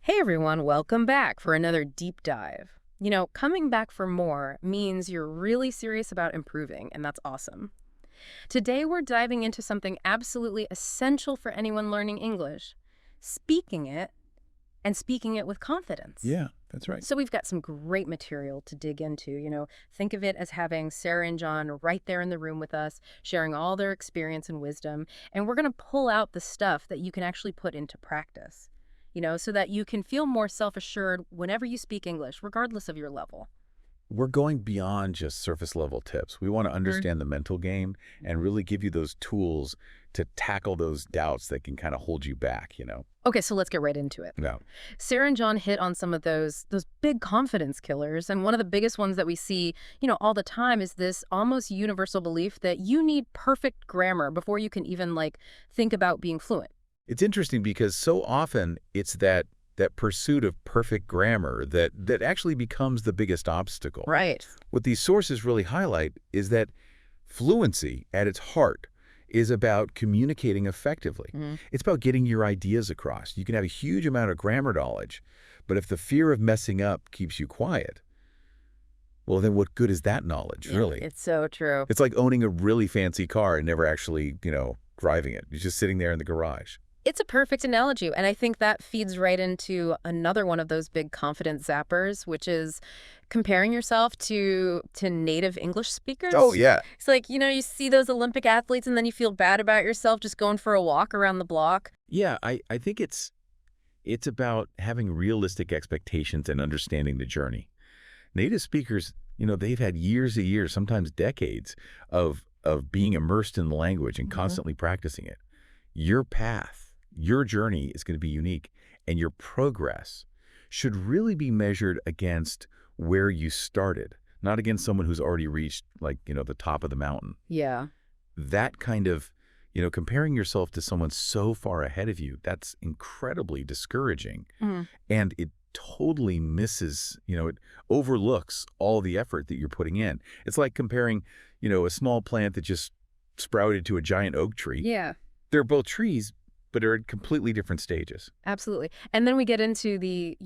Hey everyone, welcome back for another deep dive. Coming back for more means you're really serious about improving, and that's awesome. Today we're diving into something absolutely essential for anyone learning English, speaking it, and speaking it with confidence. Yeah, that's right. So we've got some great material to dig into. Think of it as having Sarah and John right there in the room with us, sharing all their experience and wisdom, and we're going to pull out the stuff that you can actually put into practice. So that you can feel more self-assured whenever you speak English, regardless of your level. We're going beyond just surface level tips. We want to Mhm. understand the mental game and really give you those tools to tackle those doubts that can kind of hold you back. Okay, so let's get right into it. No. Sarah and John hit on some of those big confidence killers, and one of the biggest ones that we see, all the time is this almost universal belief that you need perfect grammar before you can even think about being fluent. It's interesting because so often it's that pursuit of perfect grammar that actually becomes the biggest obstacle. Right. What these sources really highlight is that fluency at its heart is about communicating effectively. Mhm. It's about getting your ideas across. You can have a huge amount of grammar knowledge, but if the fear of messing up keeps you quiet, well, then what good is that knowledge, Yeah, really? it's so true. It's like owning a really fancy car and never actually driving it. You're just sitting there in the garage. It's a perfect analogy, and I think that feeds right into another one of those big confidence zappers, which is comparing yourself to native English speakers. Oh, yeah. It's like, you see those Olympic athletes and then you feel bad about yourself just going for a walk around the block. Yeah, I think it's about having realistic expectations and understanding the journey. Native speakers, they've had years and years, sometimes decades of being immersed in the language and Mhm. constantly practicing it. Your path, your journey is going to be unique, and your progress should really be measured against where you started, not against someone who's already reached the top of the mountain. Yeah. That kind of, comparing yourself to someone so far ahead of you, that's incredibly discouraging. Mhm. And it totally misses, it overlooks all the effort that you're putting in. It's like comparing, a small plant that just sprouted to a giant oak tree. Yeah. They're both trees, but are at completely different stages. Absolutely. And then we get into the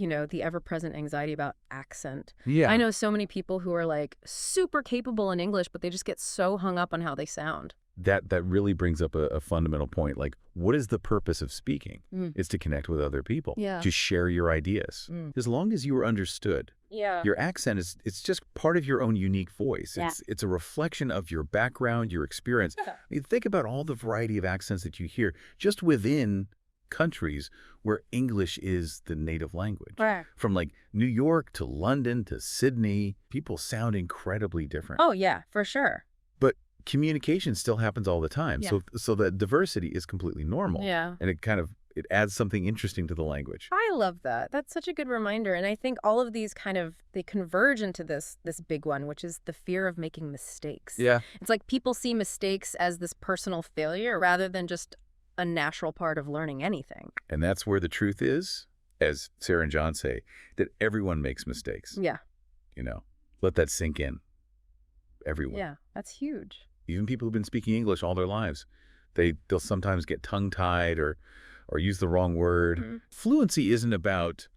ever-present anxiety about accent. Yeah. I know so many people who are super capable in English, but they just get so hung up on how they sound. That really brings up a fundamental point. Like, what is the purpose of speaking? Mm. It's to connect with other people, Yeah. to share your ideas. Mm. As long as you are understood, Yeah. your accent it's just part of your own unique voice. Yeah. It's a reflection of your background, your experience. Yeah. You think about all the variety of accents that you hear just within countries where English is the native language. Right. From New York to London to Sydney, people sound incredibly different. Oh, yeah, for sure. But communication still happens all the time. Yeah. So that diversity is completely normal. Yeah. And it adds something interesting to the language. I love that. That's such a good reminder. And I think all of these they converge into this big one, which is the fear of making mistakes. Yeah. It's like people see mistakes as this personal failure rather than just a natural part of learning anything. And that's where the truth is, as Sarah and John say, that everyone makes mistakes. Yeah. Let that sink in. Everyone. Yeah. That's huge. Even people who've been speaking English all their lives, they'll sometimes get tongue-tied or use the wrong word. Mhm. Fluency isn't about,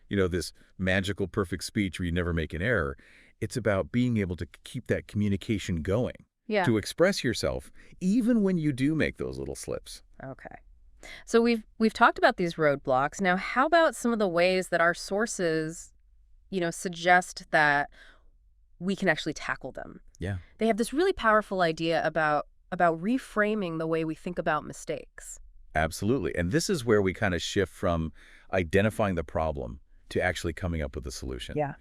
this magical perfect speech where you never make an error. It's about being able to keep that communication going, Yeah. to express yourself, even when you do make those little slips. Okay. So we've talked about these roadblocks. Now, how about some of the ways that our sources, suggest that we can actually tackle them? Yeah. They have this really powerful idea about reframing the way we think about mistakes. Absolutely. And this is where we kind of shift from identifying the problem to actually coming up with a solution. Yeah.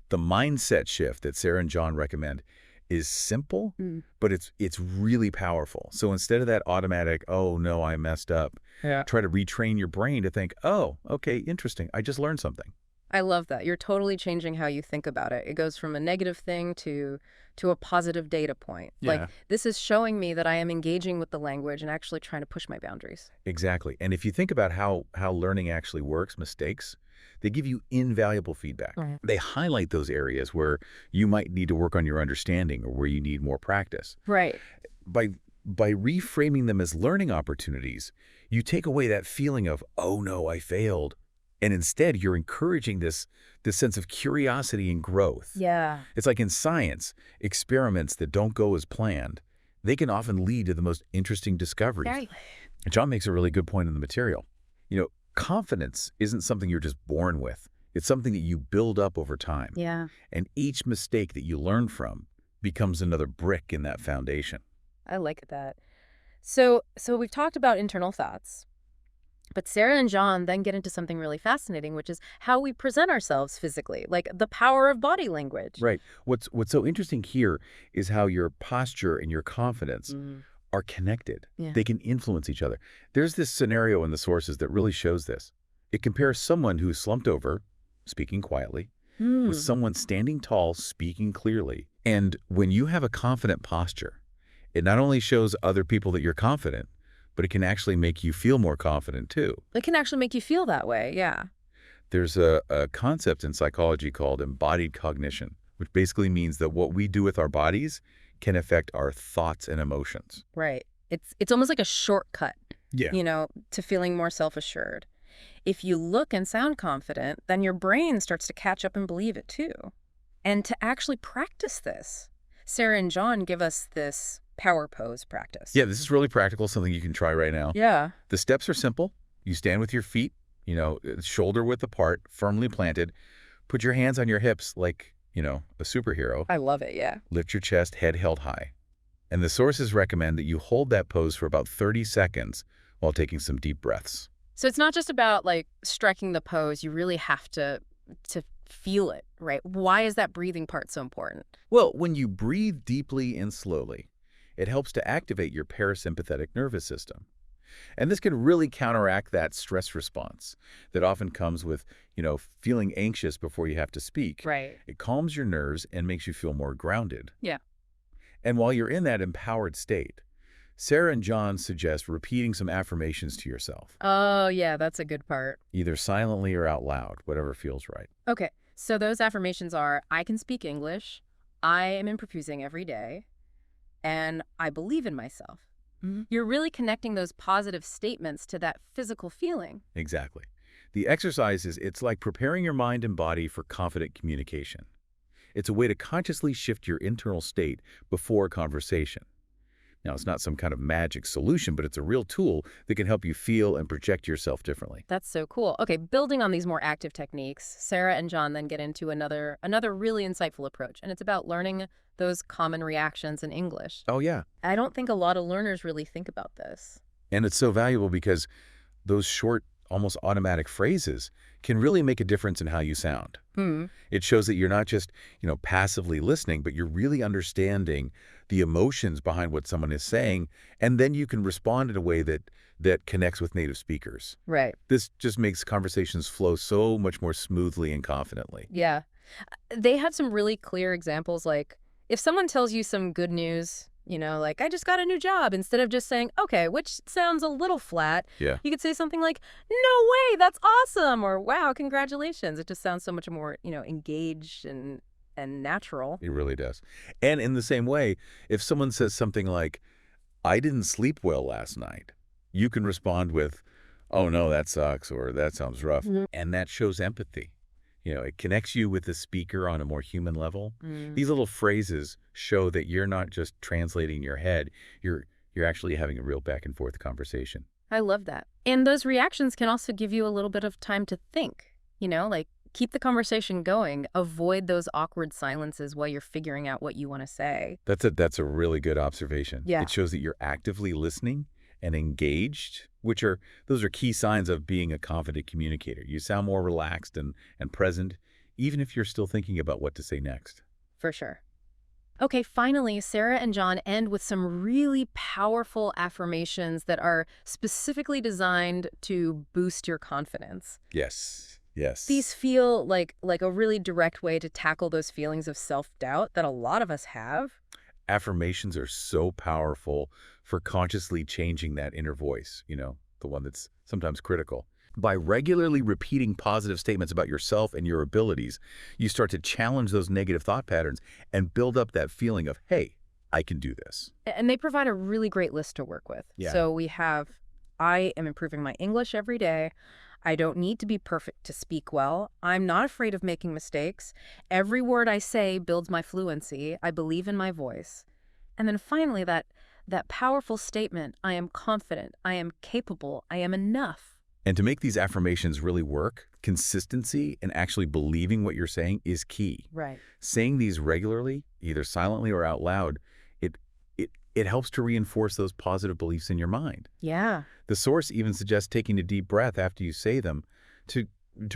The mindset shift that Sarah and John recommend is simple, Mm. but it's really powerful. So instead of that automatic, oh, no, I messed up, Yeah. try to retrain your brain to think, oh, okay, interesting. I just learned something. I love that. You're totally changing how you think about it. It goes from a negative thing to a positive data point. Yeah. This is showing me that I am engaging with the language and actually trying to push my boundaries. Exactly. And if you think about how learning actually works, mistakes, they give you invaluable feedback. Right. They highlight those areas where you might need to work on your understanding or where you need more practice. Right. By reframing them as learning opportunities, you take away that feeling of, oh no, I failed, And instead, you're encouraging this sense of curiosity and growth. Yeah. It's like in science, experiments that don't go as planned, they can often lead to the most interesting discoveries. Right. And John makes a really good point in the material. Confidence isn't something you're just born with. It's something that you build up over time. Yeah. And each mistake that you learn from becomes another brick in that foundation. I like that. So we've talked about internal thoughts, but Sarah and John then get into something really fascinating, which is how we present ourselves physically, like the power of body language. Right. What's so interesting here is how your posture and your confidence Mm, are connected. yeah. They can influence each other. There's this scenario in the sources that really shows this. It compares someone who's slumped over, speaking quietly, with Hmm. someone standing tall, speaking clearly. And when you have a confident posture, it not only shows other people that you're confident, but it can actually make you feel more confident too. It can actually make you feel that way. Yeah. There's a concept in psychology called embodied cognition, which basically means that what we do with our bodies can affect our thoughts and emotions. Right. It's almost like a shortcut, Yeah. to feeling more self-assured. If you look and sound confident, then your brain starts to catch up and believe it too. And to actually practice this, Sarah and John give us this power pose practice. Yeah, this is really practical, something you can try right now. Yeah. The steps are simple. You stand with your feet, shoulder width apart, firmly planted. Put your hands on your hips like, a superhero. I love it. Yeah. Lift your chest, head held high. And the sources recommend that you hold that pose for about 30 seconds while taking some deep breaths. So it's not just about like striking the pose. You really have to feel it, right? Why is that breathing part so important? Well, when you breathe deeply and slowly, it helps to activate your parasympathetic nervous system. And this can really counteract that stress response that often comes with, feeling anxious before you have to speak. Right. It calms your nerves and makes you feel more grounded. Yeah. And while you're in that empowered state, Sarah and John suggest repeating some affirmations to yourself, Oh, yeah, that's a good part. either silently or out loud, whatever feels right. Okay. So those affirmations are I can speak English, I am improving every day, and I believe in myself. You're really connecting those positive statements to that physical feeling. Exactly. The exercise it's like preparing your mind and body for confident communication. It's a way to consciously shift your internal state before a conversation. Now, it's not some kind of magic solution, but it's a real tool that can help you feel and project yourself differently. That's so cool. Okay, building on these more active techniques, Sarah and John then get into another really insightful approach, and it's about learning those common reactions in English. Oh, yeah. I don't think a lot of learners really think about this. And it's so valuable because those short, almost automatic phrases can really make a difference in how you sound. Hmm. It shows that you're not just, passively listening, but you're really understanding the emotions behind what someone is saying, and then you can respond in a way that connects with native speakers. Right. This just makes conversations flow so much more smoothly and confidently. Yeah. They had some really clear examples, like if someone tells you some good news, like I just got a new job, instead of just saying, okay, which sounds a little flat, Yeah, you could say something like, no way, that's awesome, or wow, congratulations. It just sounds so much more, engaged and natural. it really does. And in the same way, if someone says something like, I didn't sleep well last night, you can respond with, oh no, that sucks, or that sounds rough. Mhm. And that shows empathy. It connects you with the speaker on a more human level. Mm. These little phrases show that you're not just translating in your head, you're actually having a real back and forth conversation. I love that. And those reactions can also give you a little bit of time to think, like keep the conversation going, avoid those awkward silences while you're figuring out what you want to say. That's a really good observation. Yeah. It shows that you're actively listening and engaged, those are key signs of being a confident communicator. You sound more relaxed and present, even if you're still thinking about what to say next. For sure. Okay, finally, Sarah and John end with some really powerful affirmations that are specifically designed to boost your confidence. Yes. Yes. These feel like a really direct way to tackle those feelings of self-doubt that a lot of us have. Affirmations are so powerful for consciously changing that inner voice, the one that's sometimes critical. By regularly repeating positive statements about yourself and your abilities, you start to challenge those negative thought patterns and build up that feeling of, hey, I can do this. And they provide a really great list to work with. Yeah. So we have I am improving my English every day. I don't need to be perfect to speak well. I'm not afraid of making mistakes. Every word I say builds my fluency. I believe in my voice. And then finally, that powerful statement, I am confident, I am capable, I am enough. And to make these affirmations really work, consistency and actually believing what you're saying is key. Right. Saying these regularly, either silently or out loud, it helps to reinforce those positive beliefs in your mind. Yeah. The source even suggests taking a deep breath after you say them to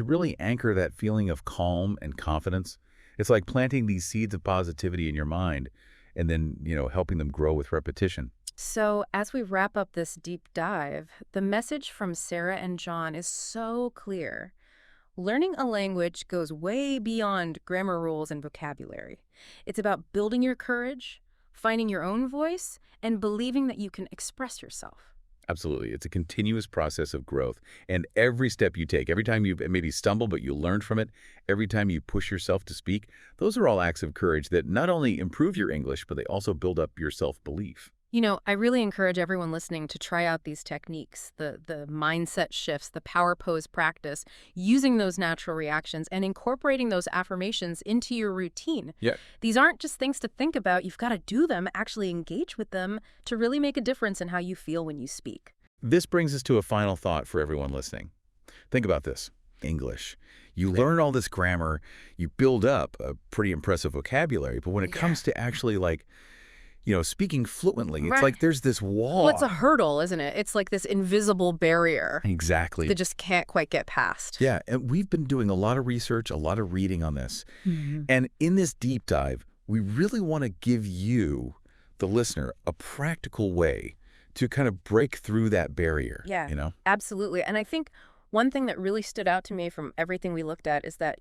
really anchor that feeling of calm and confidence. It's like planting these seeds of positivity in your mind and then, helping them grow with repetition. So, as we wrap up this deep dive, the message from Sarah and John is so clear. Learning a language goes way beyond grammar rules and vocabulary. It's about building your courage, finding your own voice, and believing that you can express yourself. Absolutely. It's a continuous process of growth. And every step you take, every time you maybe stumble, but you learn from it, every time you push yourself to speak, those are all acts of courage that not only improve your English, but they also build up your self-belief. I really encourage everyone listening to try out these techniques, the mindset shifts, the power pose practice, using those natural reactions and incorporating those affirmations into your routine. Yeah. These aren't just things to think about. You've got to do them, actually engage with them to really make a difference in how you feel when you speak. This brings us to a final thought for everyone listening. Think about this. English. You learn all this grammar, you build up a pretty impressive vocabulary, but when it comes to actually speaking fluently, it's like there's this wall. Well, it's a hurdle, isn't it? It's like this invisible barrier Exactly. that just can't quite get past. Yeah, and we've been doing a lot of research, a lot of reading on this. And in this deep dive, we really want to give you, the listener, a practical way to kind of break through that barrier. Yeah, absolutely. And I think one thing that really stood out to me from everything we looked at is that,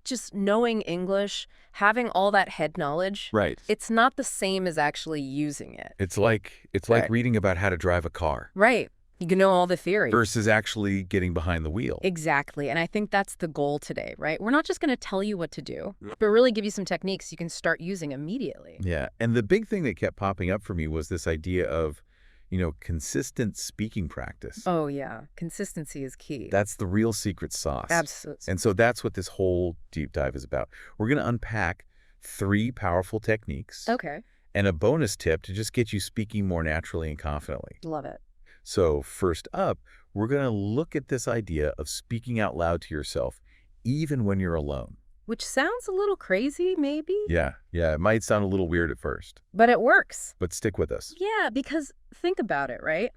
just knowing English, having all that head knowledge, Right. it's not the same as actually using it. It's like Right. reading about how to drive a car Right. You can know all the theory. versus actually getting behind the wheel. Exactly. And I think that's the goal today, right? We're not just going to tell you what to do, but really give you some techniques you can start using immediately. Yeah, and the big thing that kept popping up for me was this idea of, consistent speaking practice. Oh, yeah. Consistency is key. That's the real secret sauce. Absolutely. And so that's what this whole deep dive is about. We're going to unpack 3 powerful techniques Okay. and a bonus tip to just get you speaking more naturally and confidently. Love it. So first up, we're going to look at this idea of speaking out loud to yourself, even when you're alone. Which sounds a little crazy, maybe? Yeah, it might sound a little weird at first, But it works. but stick with us. Yeah, because think about it, right?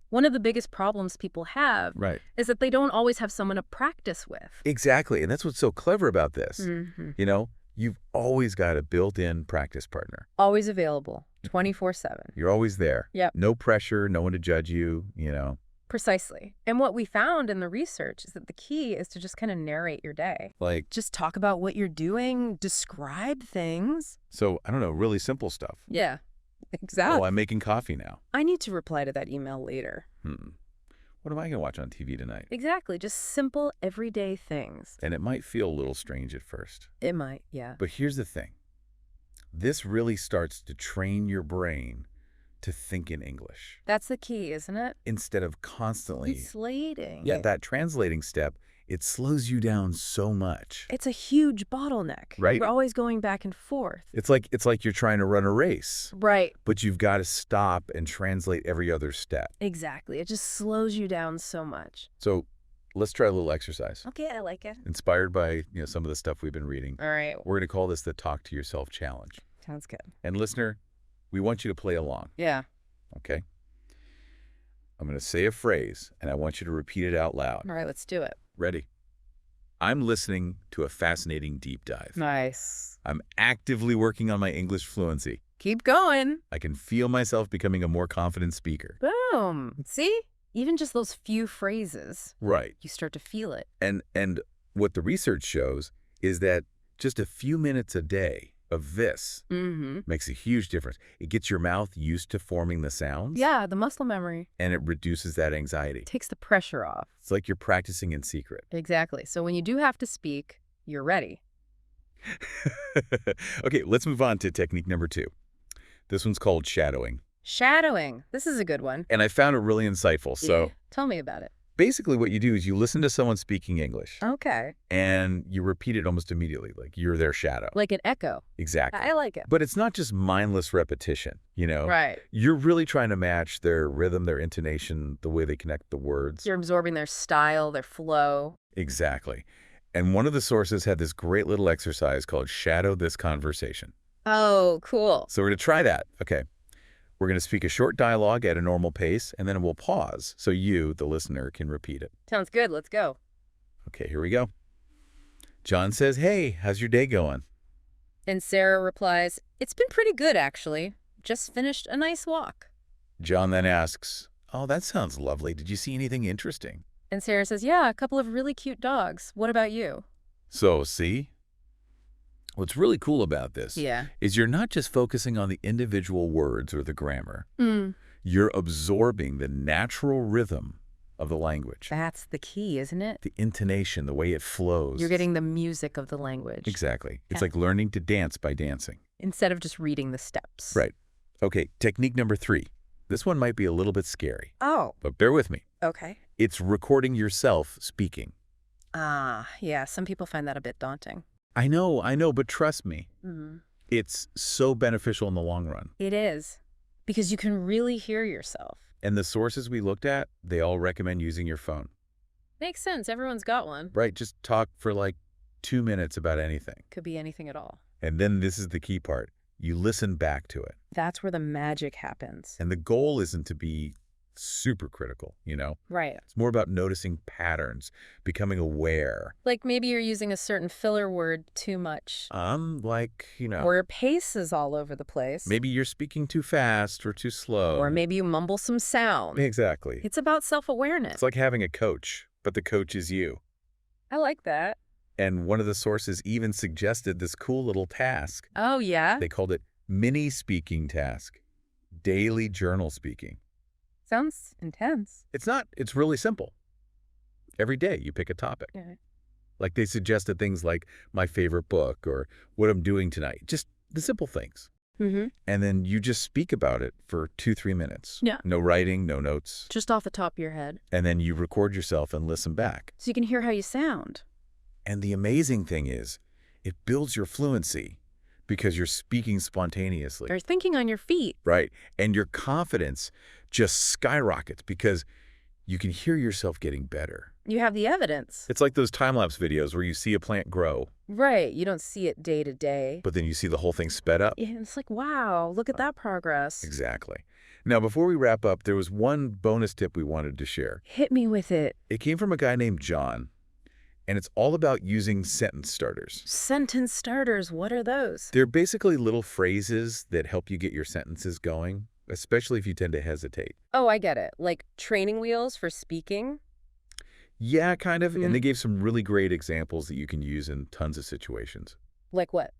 One of the biggest problems people have Right. is that they don't always have someone to practice with. Exactly, and that's what's so clever about this. Mm-hmm. You've always got a built-in practice partner. Always available, 24/7. You're always there. Yep. No pressure, no one to judge you, Precisely. And what we found in the research is that the key is to just kind of narrate your day. Like, Just talk about what you're doing, describe things. so, I don't know, really simple stuff. Yeah, exactly. Oh, I'm making coffee now. I need to reply to that email later. What am I going to watch on TV tonight? Exactly. Just simple, everyday things. And it might feel a little strange at first. It might, yeah. But here's the thing. This really starts to train your brain to think in English That's the key, isn't it? instead of constantly. Translating. Yeah, that translating step, it slows you down so much. It's a huge bottleneck. Right. We're always going back and forth. It's like you're trying to run a race, Right. but you've got to stop and translate every other step. Exactly. It just slows you down so much. So let's try a little exercise. Okay, I like it. Inspired by some of the stuff we've been reading. All right. We're going to call this the Talk to Yourself Challenge. Sounds good. And listener, we want you to play along, Yeah. okay? I'm going to say a phrase, and I want you to repeat it out loud. All right, let's do it. Ready? I'm listening to a fascinating deep dive. Nice. I'm actively working on my English fluency. Keep going. I can feel myself becoming a more confident speaker. Boom. See? Even just those few phrases, Right. you start to feel it. And what the research shows is that just a few minutes a day of this Mm-hmm. makes a huge difference. It gets your mouth used to forming the sounds. Yeah, the muscle memory And it reduces that anxiety. takes the pressure off. It's like you're practicing in secret. Exactly. So when you do have to speak, you're ready. Okay, let's move on to technique number 2. This one's called shadowing. Shadowing. This is a good one. And I found it really insightful. So Tell me about it. basically what you do is you listen to someone speaking English Okay. and you repeat it almost immediately, like you're their shadow. Like an echo. Exactly. I like it. But it's not just mindless repetition, Right. You're really trying to match their rhythm, their intonation, the way they connect the words. You're absorbing their style, their flow. Exactly. And one of the sources had this great little exercise called Shadow This Conversation. Oh, cool. So we're going to try that. Okay. We're going to speak a short dialogue at a normal pace, and then we'll pause so you, the listener, can repeat it. Sounds good. Let's go. Okay, here we go. John says, "Hey, how's your day going?" And Sarah replies, "It's been pretty good, actually. Just finished a nice walk." John then asks, "Oh, that sounds lovely. Did you see anything interesting?" And Sarah says, "Yeah, a couple of really cute dogs. What about you?" So, see? What's really cool about this Yeah. is you're not just focusing on the individual words or the grammar. Mm. You're absorbing the natural rhythm of the language, That's the key, isn't it? the intonation, the way it flows. You're getting the music of the language. Exactly. It's Yeah. like learning to dance by dancing. Instead of just reading the steps. Right. Okay, technique number 3. This one might be a little bit scary, Oh, but bear with me. okay. It's recording yourself speaking. Yeah, some people find that a bit daunting. I know, but trust me, Mm. it's so beneficial in the long run. It is. Because you can really hear yourself. And the sources we looked at, they all recommend using your phone. Makes sense. Everyone's got one. Right? Just talk for like 2 minutes about anything. Could be anything at all. And then this is the key part. You listen back to it. That's where the magic happens. And the goal isn't to be super critical, Right. It's more about noticing patterns, becoming aware. Like maybe you're using a certain filler word too much. Like, Or your pace is all over the place. maybe you're speaking too fast or too slow. Or maybe you mumble some sound. Exactly. It's about self-awareness. It's like having a coach, but the coach is you. I like that. And one of the sources even suggested this cool little task. Oh, yeah? They called it mini speaking task, daily journal speaking. Sounds intense. It's not. It's really simple. Every day you pick a topic. Yeah. Like they suggested things like my favorite book or what I'm doing tonight. Just the simple things. Mm-hmm. And then you just speak about it for 2-3 minutes. Yeah. No writing, no notes. Just off the top of your head. And then you record yourself and listen back. So you can hear how you sound. And the amazing thing is it builds your fluency because you're speaking spontaneously. You're thinking on your feet. Right. And your confidence just skyrockets because you can hear yourself getting better. You have the evidence. It's like those time-lapse videos where you see a plant grow, Right. You don't see it day to day. but then you see the whole thing sped up. Yeah, it's like, wow, look at that progress. Exactly. Now, before we wrap up, there was one bonus tip we wanted to share. Hit me with it. It came from a guy named John, and it's all about using sentence starters. Sentence starters, what are those? They're basically little phrases that help you get your sentences going, especially if you tend to hesitate. Oh, I get it. Like training wheels for speaking? Yeah, kind of. Mhm. And they gave some really great examples that you can use in tons of situations. Like what?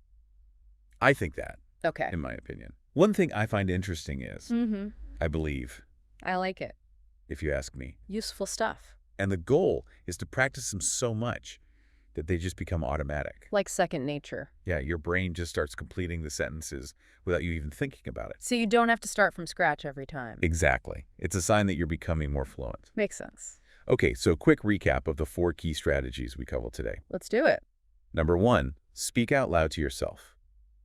I think that, Okay. in my opinion. One thing I find interesting is, Mm-hmm. I believe, I like it. if you ask me, Useful stuff. and the goal is to practice them so much that they just become automatic. Like second nature. Yeah, your brain just starts completing the sentences without you even thinking about it. So you don't have to start from scratch every time. Exactly. It's a sign that you're becoming more fluent. Makes sense. Okay, so quick recap of the 4 key strategies we covered today. Let's do it. Number 1, speak out loud to yourself.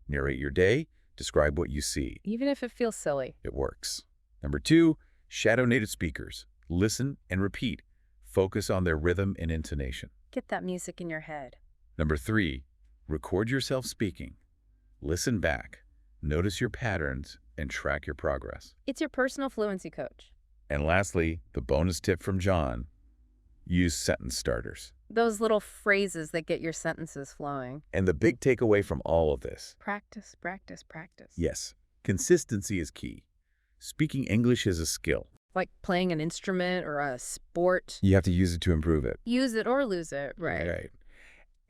Narrate your day, describe what you see. Even if it feels silly. It works. Number 2, shadow native speakers. Listen and repeat. Focus on their rhythm and intonation. Get that music in your head. Number 3, record yourself speaking. Listen back. Notice your patterns and track your progress. It's your personal fluency coach. And lastly, the bonus tip from John, use sentence starters. Those little phrases that get your sentences flowing. And the big takeaway from all of this, Practice, practice, practice. yes, consistency is key. Speaking English is a skill. Like playing an instrument or a sport. You have to use it to improve it. Use it or lose it. Right. Right.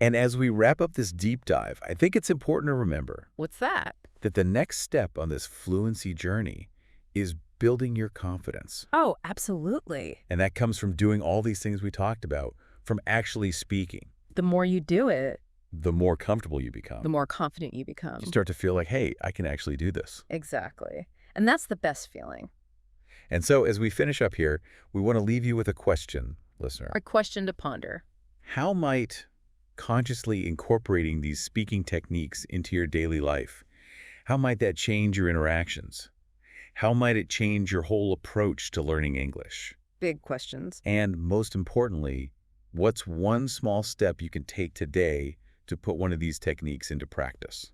And as we wrap up this deep dive, I think it's important to remember What's that? that the next step on this fluency journey is building your confidence. Oh, absolutely. And that comes from doing all these things we talked about, from actually speaking. The more you do it, The more comfortable you become. the more confident you become. You start to feel like, hey, I can actually do this. Exactly. And that's the best feeling. And so as we finish up here, we want to leave you with a question, listener. A question to ponder. How might consciously incorporating these speaking techniques into your daily life, how might that change your interactions? How might it change your whole approach to learning English? Big questions. And most importantly, what's one small step you can take today to put one of these techniques into practice?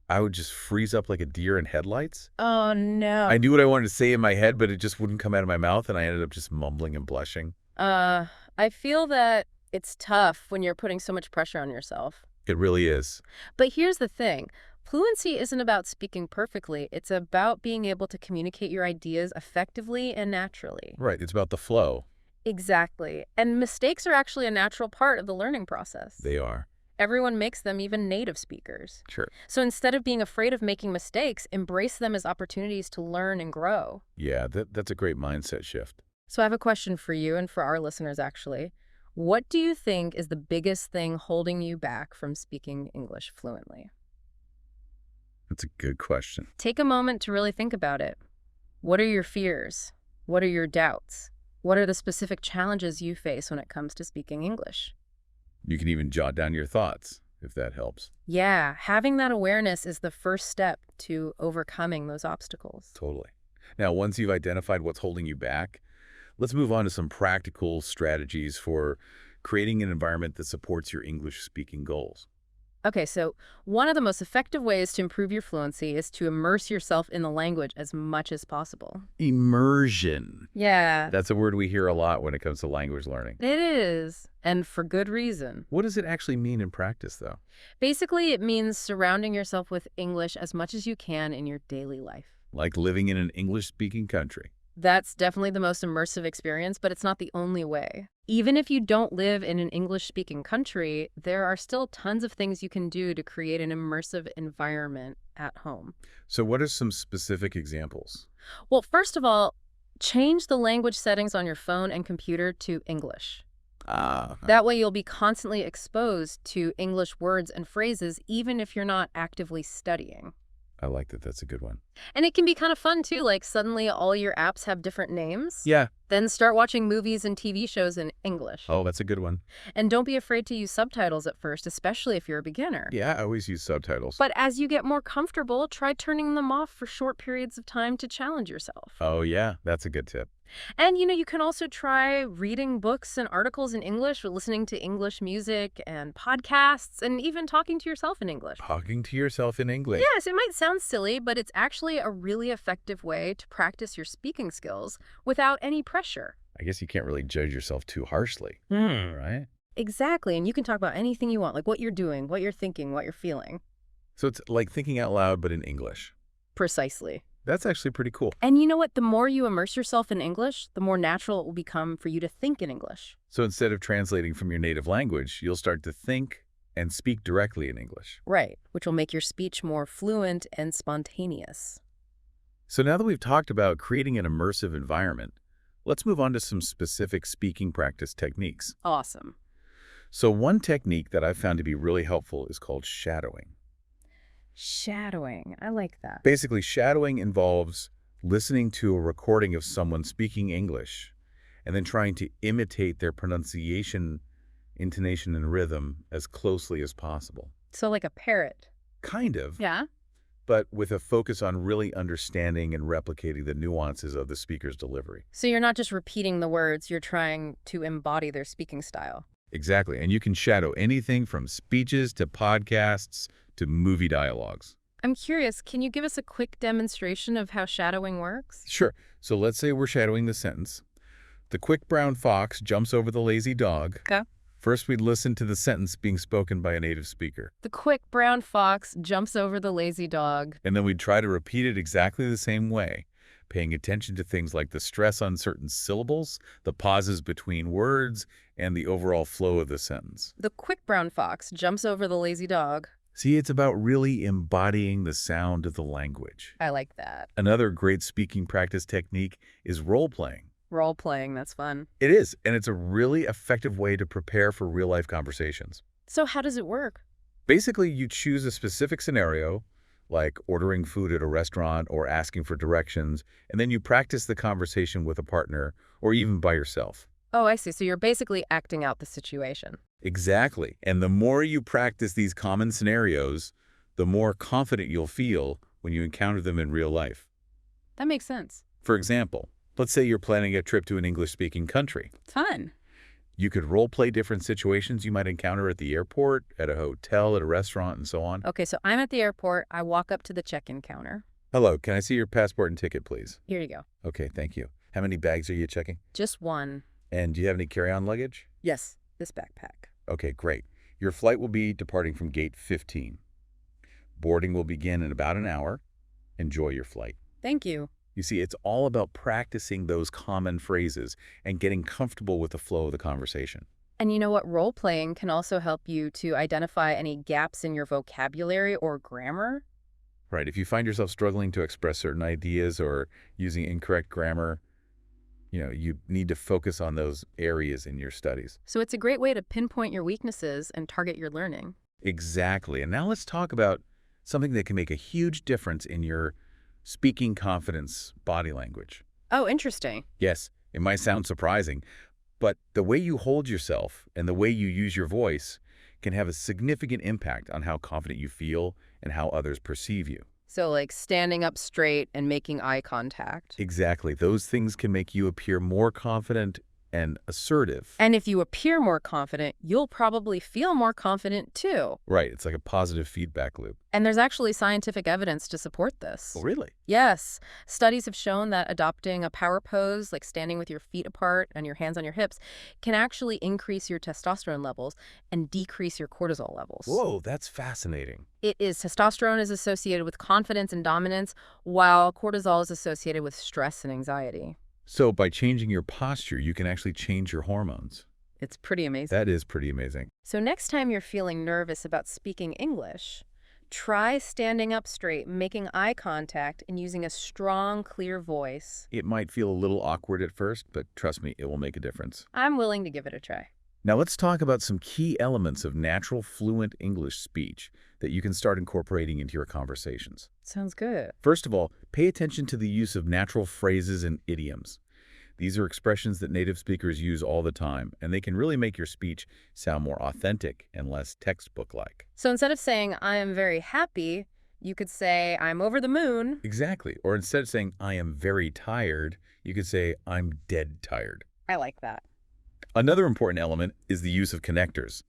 I would just freeze up like a deer in headlights. Oh, no. I knew what I wanted to say in my head, but it just wouldn't come out of my mouth, and I ended up just mumbling and blushing. I feel that it's tough when you're putting so much pressure on yourself. It really is. But here's the thing. Fluency isn't about speaking perfectly. It's about being able to communicate your ideas effectively and naturally. Right. It's about the flow. Exactly. And mistakes are actually a natural part of the learning process. They are. Everyone makes them, even native speakers. Sure. So instead of being afraid of making mistakes, embrace them as opportunities to learn and grow. Yeah, that's a great mindset shift. So I have a question for you and for our listeners, actually. What do you think is the biggest thing holding you back from speaking English fluently? That's a good question. Take a moment to really think about it. What are your fears? What are your doubts? What are the specific challenges you face when it comes to speaking English? You can even jot down your thoughts, if that helps. Yeah, having that awareness is the first step to overcoming those obstacles. Totally. Now, once you've identified what's holding you back, let's move on to some practical strategies for creating an environment that supports your English speaking goals. Okay, so one of the most effective ways to improve your fluency is to immerse yourself in the language as much as possible. Immersion. Yeah, That's a word we hear a lot when it comes to language learning. it is, and for good reason. What does it actually mean in practice, though? Basically, it means surrounding yourself with English as much as you can in your daily life. Like living in an English-speaking country. That's definitely the most immersive experience, but it's not the only way. Even if you don't live in an English-speaking country, there are still tons of things you can do to create an immersive environment at home. So what are some specific examples? Well, first of all, change the language settings on your phone and computer to English. Ah, That way you'll be constantly exposed to English words and phrases, even if you're not actively studying. I like that. That's a good one. And it can be kind of fun, too, like suddenly all your apps have different names. Yeah. Then start watching movies and TV shows in English. Oh, that's a good one. And don't be afraid to use subtitles at first, especially if you're a beginner. Yeah, I always use subtitles. But as you get more comfortable, try turning them off for short periods of time to challenge yourself. Oh, yeah, that's a good tip. And, you can also try reading books and articles in English, or listening to English music and podcasts, and even talking to yourself in English. Talking to yourself in English. Yes, it might sound silly, but it's actually a really effective way to practice your speaking skills without any pressure. I guess you can't really judge yourself too harshly, right? Exactly, and you can talk about anything you want, like what you're doing, what you're thinking, what you're feeling. So it's like thinking out loud, but in English. Precisely. That's actually pretty cool. And you know what? The more you immerse yourself in English, the more natural it will become for you to think in English. So instead of translating from your native language, you'll start to think and speak directly in English. Right, which will make your speech more fluent and spontaneous. So now that we've talked about creating an immersive environment, let's move on to some specific speaking practice techniques. Awesome. So one technique that I've found to be really helpful is called shadowing. Shadowing. I like that. Basically, shadowing involves listening to a recording of someone speaking English and then trying to imitate their pronunciation, intonation, and rhythm as closely as possible. So like a parrot. Kind of, Yeah? but with a focus on really understanding and replicating the nuances of the speaker's delivery. So you're not just repeating the words, you're trying to embody their speaking style. Exactly, and you can shadow anything from speeches to podcasts to movie dialogues. I'm curious, can you give us a quick demonstration of how shadowing works? Sure, so let's say we're shadowing the sentence. The quick brown fox jumps over the lazy dog. Okay. First, we'd listen to the sentence being spoken by a native speaker. The quick brown fox jumps over the lazy dog. And then we'd try to repeat it exactly the same way, paying attention to things like the stress on certain syllables, the pauses between words, and the overall flow of the sentence. The quick brown fox jumps over the lazy dog. See, it's about really embodying the sound of the language. I like that. Another great speaking practice technique is role-playing. Role-playing, that's fun. It is, and it's a really effective way to prepare for real-life conversations. So how does it work? Basically, you choose a specific scenario, like ordering food at a restaurant or asking for directions, and then you practice the conversation with a partner or even by yourself. Oh, I see. So you're basically acting out the situation. Exactly. And the more you practice these common scenarios, the more confident you'll feel when you encounter them in real life. That makes sense. For example, let's say you're planning a trip to an English-speaking country. Fun. You could role-play different situations you might encounter at the airport, at a hotel, at a restaurant, and so on. Okay, so I'm at the airport. I walk up to the check-in counter. Hello, can I see your passport and ticket, please? Here you go. Okay, thank you. How many bags are you checking? Just one. And do you have any carry-on luggage? Yes, this backpack. Okay, great. Your flight will be departing from gate 15. Boarding will begin in about an hour. Enjoy your flight. Thank you. You see, it's all about practicing those common phrases and getting comfortable with the flow of the conversation. And you know what? Role-playing can also help you to identify any gaps in your vocabulary or grammar. Right, if you find yourself struggling to express certain ideas or using incorrect grammar, you need to focus on those areas in your studies. So it's a great way to pinpoint your weaknesses and target your learning. Exactly. And now let's talk about something that can make a huge difference in your speaking confidence body language. Oh, interesting. Yes, it might sound surprising, but the way you hold yourself and the way you use your voice can have a significant impact on how confident you feel and how others perceive you. So like standing up straight and making eye contact. Exactly. Those things can make you appear more confident and assertive. And if you appear more confident, you'll probably feel more confident too. Right. It's like a positive feedback loop. And there's actually scientific evidence to support this. Oh, really? Yes. Studies have shown that adopting a power pose, like standing with your feet apart and your hands on your hips, can actually increase your testosterone levels and decrease your cortisol levels. Whoa, that's fascinating. It is. Testosterone is associated with confidence and dominance, while cortisol is associated with stress and anxiety. So by changing your posture, you can actually change your hormones. It's pretty amazing. That is pretty amazing. So next time you're feeling nervous about speaking English, try standing up straight, making eye contact, and using a strong, clear voice. It might feel a little awkward at first, but trust me, it will make a difference. I'm willing to give it a try. Now let's talk about some key elements of natural, fluent English speech that you can start incorporating into your conversations. Sounds good. First of all, pay attention to the use of natural phrases and idioms. These are expressions that native speakers use all the time, and they can really make your speech sound more authentic and less textbook-like. So instead of saying, I am very happy, you could say, I'm over the moon. Exactly. Or instead of saying, I am very tired, you could say, I'm dead tired. I like that. Another important element is the use of connectors.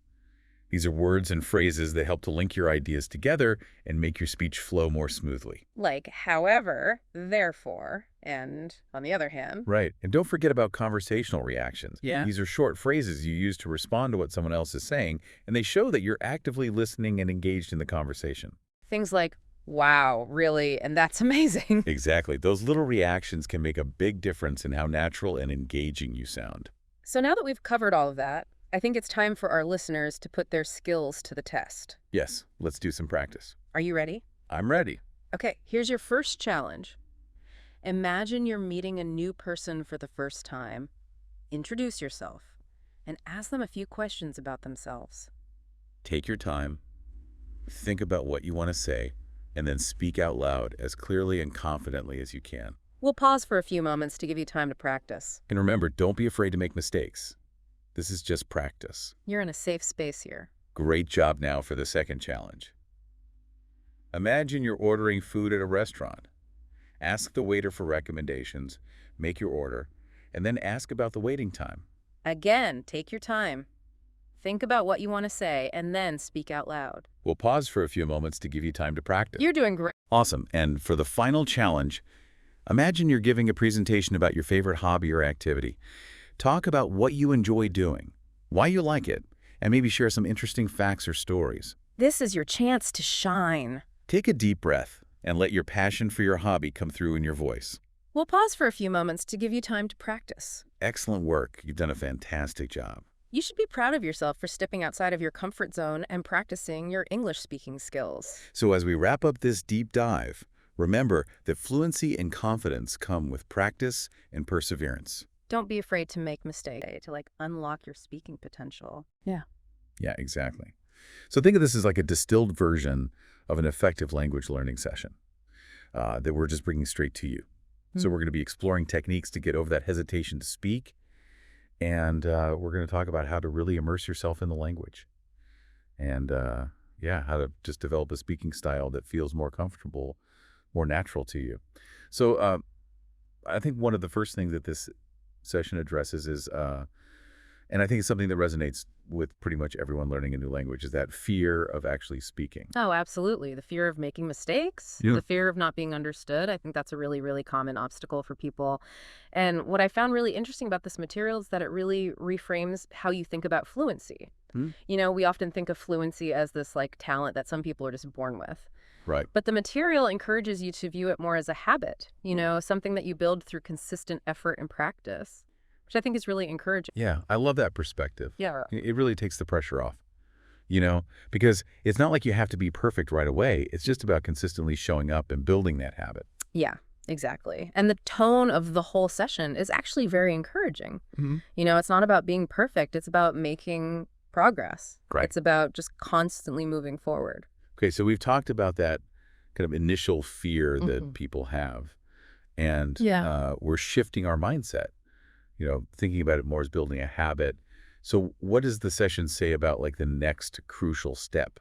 These are words and phrases that help to link your ideas together and make your speech flow more smoothly. Like, however, therefore, and on the other hand. Right. And don't forget about conversational reactions. Yeah. These are short phrases you use to respond to what someone else is saying, and they show that you're actively listening and engaged in the conversation. Things like, wow, really, and that's amazing. Exactly. Those little reactions can make a big difference in how natural and engaging you sound. So now that we've covered all of that, I think it's time for our listeners to put their skills to the test. Yes, let's do some practice. Are you ready? I'm ready. Okay, here's your first challenge. Imagine you're meeting a new person for the first time. Introduce yourself and ask them a few questions about themselves. Take your time, think about what you want to say, and then speak out loud as clearly and confidently as you can. We'll pause for a few moments to give you time to practice. And remember, don't be afraid to make mistakes. This is just practice. You're in a safe space here. Great job now for the second challenge. Imagine you're ordering food at a restaurant. Ask the waiter for recommendations, make your order, and then ask about the waiting time. Again, take your time. Think about what you want to say and then speak out loud. We'll pause for a few moments to give you time to practice. You're doing great. Awesome. And for the final challenge, imagine you're giving a presentation about your favorite hobby or activity. Talk about what you enjoy doing, why you like it, and maybe share some interesting facts or stories. This is your chance to shine. Take a deep breath and let your passion for your hobby come through in your voice. We'll pause for a few moments to give you time to practice. Excellent work. You've done a fantastic job. You should be proud of yourself for stepping outside of your comfort zone and practicing your English speaking skills. So as we wrap up this deep dive, remember that fluency and confidence come with practice and perseverance. Don't be afraid to make mistakes to unlock your speaking potential. Yeah. Yeah, exactly. So think of this as like a distilled version of an effective language learning session that we're just bringing straight to you. So we're going to be exploring techniques to get over that hesitation to speak, and we're going to talk about how to really immerse yourself in the language. And yeah, how to just develop a speaking style that feels more comfortable, more natural to you. So I think one of the first things that this session addresses is, and I think it's something that resonates with pretty much everyone learning a new language, is that fear of actually speaking. Oh, absolutely. The fear of making mistakes, Yeah. the fear of not being understood. I think that's a really, really common obstacle for people. And what I found really interesting about this material is that it really reframes how you think about fluency. Hmm. You know, we often think of fluency as this like talent that some people are just born with. Right. But the material encourages you to view it more as a habit, you know, something that you build through consistent effort and practice, which I think is really encouraging. Yeah, I love that perspective. Yeah. It really takes the pressure off, because it's not like you have to be perfect right away. It's just about consistently showing up and building that habit. Yeah, exactly. And the tone of the whole session is actually very encouraging. Mm-hmm. You know, it's not about being perfect. It's about making progress. Right. It's about just constantly moving forward. Okay, so we've talked about that kind of initial fear that Mhm. people have, and Yeah. we're shifting our mindset, thinking about it more as building a habit. So what does the session say about like the next crucial step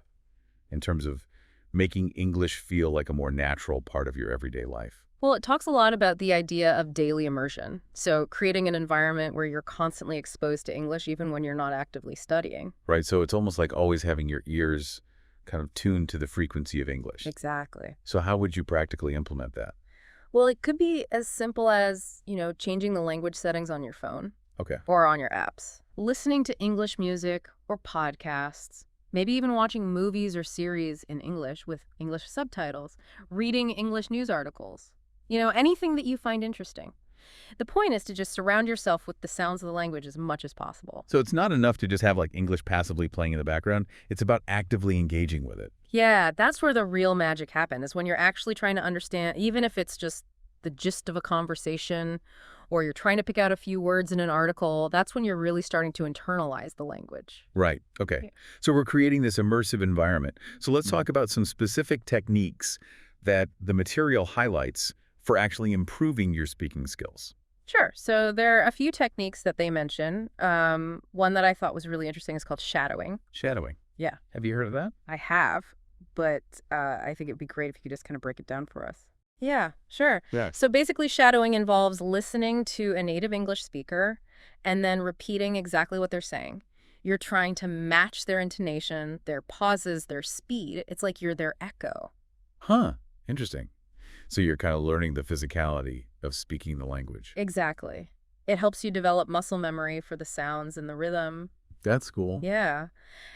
in terms of making English feel like a more natural part of your everyday life? Well, it talks a lot about the idea of daily immersion. So creating an environment where you're constantly exposed to English even when you're not actively studying. Right, so it's almost like always having your ears kind of tuned to the frequency of English. Exactly. So how would you practically implement that? Well, it could be as simple as, you know, changing the language settings on your phone Okay. or on your apps, listening to English music or podcasts, maybe even watching movies or series in English with English subtitles, reading English news articles, you know, anything that you find interesting. The point is to just surround yourself with the sounds of the language as much as possible. So it's not enough to just have like English passively playing in the background. It's about actively engaging with it. Yeah, that's where the real magic happens, is when you're actually trying to understand, even if it's just the gist of a conversation or you're trying to pick out a few words in an article, that's when you're really starting to internalize the language. Right. Okay. Yeah. So we're creating this immersive environment. So let's talk about some specific techniques that the material highlights for actually improving your speaking skills. Sure. So there are a few techniques that they mention. One that I thought was really interesting is called shadowing. Shadowing. Yeah, Have you heard of that? I have, but I think it would be great if you could just kind of break it down for us. Yeah, sure. Yeah. So basically, shadowing involves listening to a native English speaker and then repeating exactly what they're saying. You're trying to match their intonation, their pauses, their speed. It's like you're their echo. Huh. Interesting. So you're kind of learning the physicality of speaking the language. Exactly. It helps you develop muscle memory for the sounds and the rhythm. That's cool. Yeah.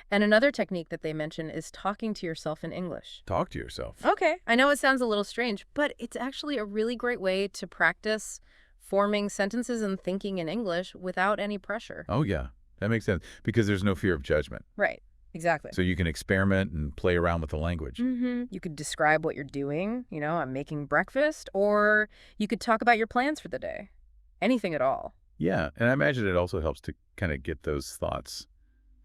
And another technique that they mention is talking to yourself in English. Talk to yourself. Okay, I know it sounds a little strange, but it's actually a really great way to practice forming sentences and thinking in English without any pressure. Oh, yeah. That makes sense because there's no fear of judgment. Right, exactly. So you can experiment and play around with the language. You could describe what you're doing, you know, I'm making breakfast, or you could talk about your plans for the day. Anything at all. Yeah. And I imagine it also helps to kind of get those thoughts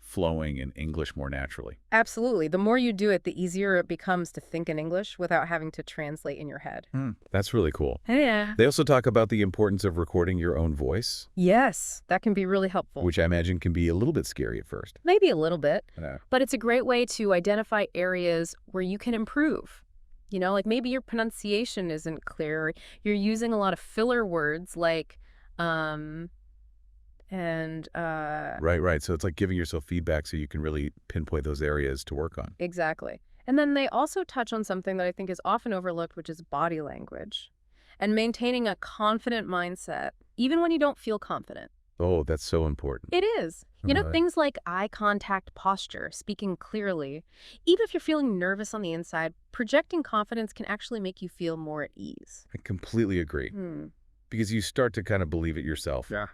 flowing in English more naturally. Absolutely. The more you do it, the easier it becomes to think in English without having to translate in your head. That's really cool. Yeah. They also talk about the importance of recording your own voice, Yes, that can be really helpful. which I imagine can be a little bit scary at first. Maybe a little bit. Yeah. But it's a great way to identify areas where you can improve. You know, like maybe your pronunciation isn't clear. You're using a lot of filler words like, Right. So it's like giving yourself feedback so you can really pinpoint those areas to work on. exactly. And then they also touch on something that I think is often overlooked, which is body language and maintaining a confident mindset, even when you don't feel confident. Oh, that's so important. It is. You know, Right. things like eye contact, posture, speaking clearly. Even if you're feeling nervous on the inside, projecting confidence can actually make you feel more at ease. I completely agree. Because you start to kind of believe it yourself. Yeah.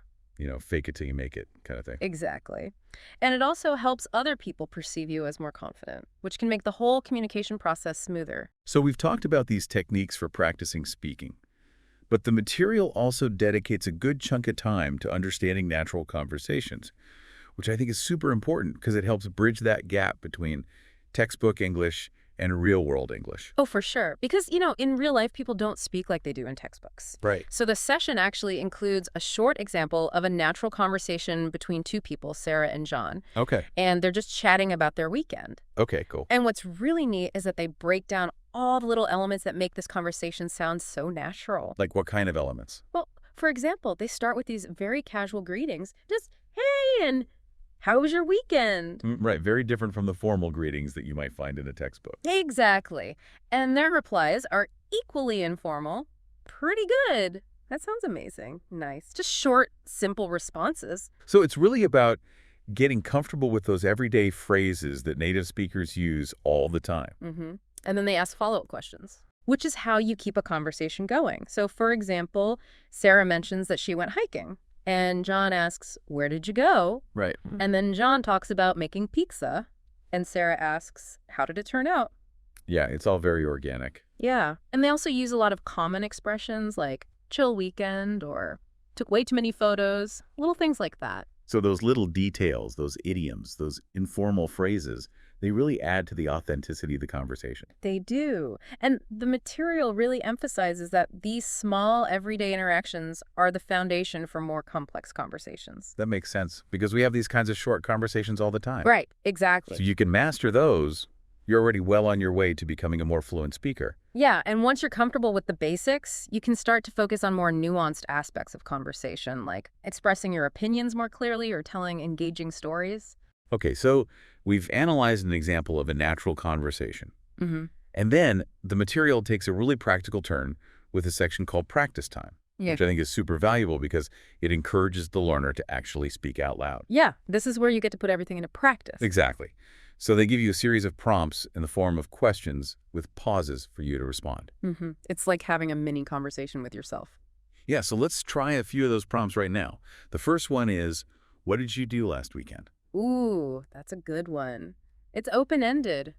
Fake it till you make it kind of thing. Exactly. And it also helps other people perceive you as more confident, which can make the whole communication process smoother. So we've talked about these techniques for practicing speaking, but the material also dedicates a good chunk of time to understanding natural conversations, which I think is super important because it helps bridge that gap between textbook English and real-world English. Oh, for sure. Because, in real life, people don't speak like they do in textbooks. Right. So the session actually includes a short example of a natural conversation between two people, Sarah and John, Okay. and they're just chatting about their weekend. Okay, cool. And what's really neat is that they break down all the little elements that make this conversation sound so natural. Like what kind of elements? Well, for example, they start with these very casual greetings, just, hey, and how was your weekend? Right, very different from the formal greetings that you might find in a textbook. Exactly. And their replies are equally informal. Pretty good. That sounds amazing. Nice. Just short, simple responses. So it's really about getting comfortable with those everyday phrases that native speakers use all the time. And then they ask follow-up questions, which is how you keep a conversation going. So, for example, Sarah mentions that she went hiking. And John asks, where did you go? Right. And then John talks about making pizza. And Sarah asks, how did it turn out? Yeah, it's all very organic. Yeah. And they also use a lot of common expressions like chill weekend or took way too many photos, little things like that. So those little details, those idioms, those informal phrases, they really add to the authenticity of the conversation. They do. And the material really emphasizes that these small everyday interactions are the foundation for more complex conversations. That makes sense because we have these kinds of short conversations all the time. Right, exactly. So you can master those, you're already well on your way to becoming a more fluent speaker. Yeah, and once you're comfortable with the basics, you can start to focus on more nuanced aspects of conversation, like expressing your opinions more clearly or telling engaging stories. Okay, so we've analyzed an example of a natural conversation. Mm-hmm. And then the material takes a really practical turn with a section called practice time, Yeah. which I think is super valuable because it encourages the learner to actually speak out loud. Yeah, this is where you get to put everything into practice. Exactly. So they give you a series of prompts in the form of questions with pauses for you to respond. Mm-hmm. It's like having a mini conversation with yourself. Yeah, so let's try a few of those prompts right now. The first one is, what did you do last weekend? Ooh, that's a good one. It's open-ended.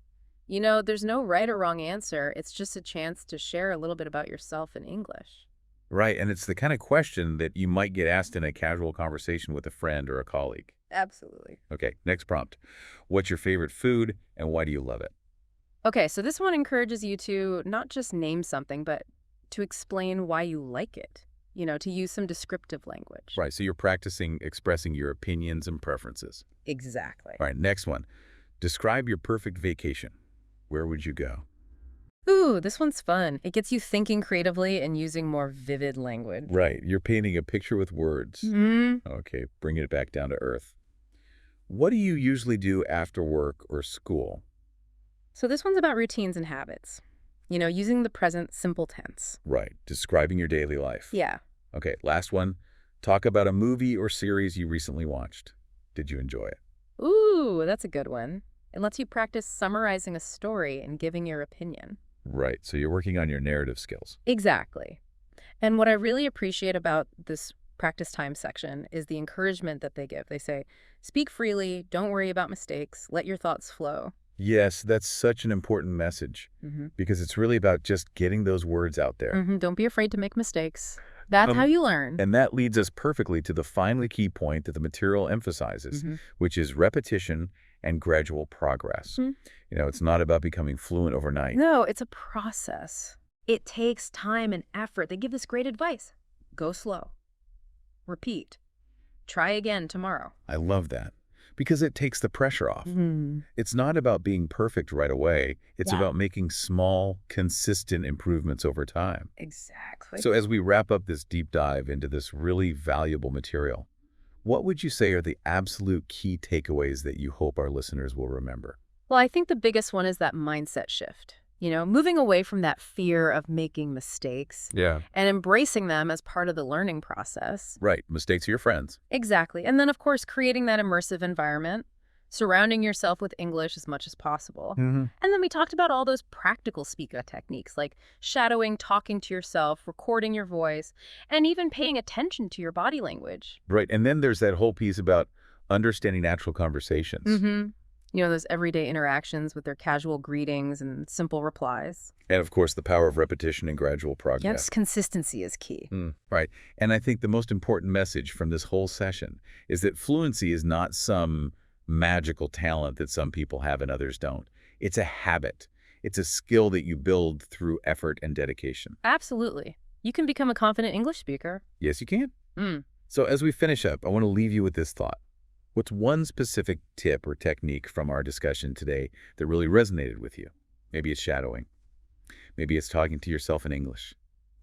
There's no right or wrong answer. It's just a chance to share a little bit about yourself in English. Right, and it's the kind of question that you might get asked in a casual conversation with a friend or a colleague. Absolutely. Okay, next prompt. What's your favorite food and why do you love it? Okay, so this one encourages you to not just name something, but to explain why you like it. To use some descriptive language. Right, so you're practicing expressing your opinions and preferences. Exactly. All right, next one. Describe your perfect vacation. Where would you go? Ooh, this one's fun. It gets you thinking creatively and using more vivid language. Right, you're painting a picture with words. Okay, bringing it back down to earth. What do you usually do after work or school? So this one's about routines and habits. Using the present simple tense. Right, describing your daily life. Yeah. Okay, last one. Talk about a movie or series you recently watched. Did you enjoy it? Ooh, that's a good one. It lets you practice summarizing a story and giving your opinion. Right, so you're working on your narrative skills. Exactly. And what I really appreciate about this practice time section is the encouragement that they give. They say, speak freely, don't worry about mistakes, let your thoughts flow. Yes, that's such an important message because it's really about just getting those words out there. Don't be afraid to make mistakes. That's how you learn. And that leads us perfectly to the finally key point that the material emphasizes, which is repetition and gradual progress. It's not about becoming fluent overnight. No, it's a process. It takes time and effort. They give this great advice. Go slow. Repeat. Try again tomorrow. I love that because it takes the pressure off. It's not about being perfect right away. It's about making small, consistent improvements over time. Exactly. So as we wrap up this deep dive into this really valuable material, what would you say are the absolute key takeaways that you hope our listeners will remember? Well, I think the biggest one is that mindset shift. Moving away from that fear of making mistakes Yeah. and embracing them as part of the learning process. Right. Mistakes are your friends. Exactly. And then, of course, creating that immersive environment, surrounding yourself with English as much as possible. And then we talked about all those practical speaker techniques like shadowing, talking to yourself, recording your voice, and even paying attention to your body language. Right. And then there's that whole piece about understanding natural conversations. Those everyday interactions with their casual greetings and simple replies. And of course, the power of repetition and gradual Yes, progress. consistency is key. Right. And I think the most important message from this whole session is that fluency is not some magical talent that some people have and others don't. It's a habit. It's a skill that you build through effort and dedication. Absolutely. You can become a confident English speaker. Yes, you can. Mm. So as we finish up, I want to leave you with this thought. What's one specific tip or technique from our discussion today that really resonated with you? Maybe it's shadowing. Maybe it's talking to yourself in English.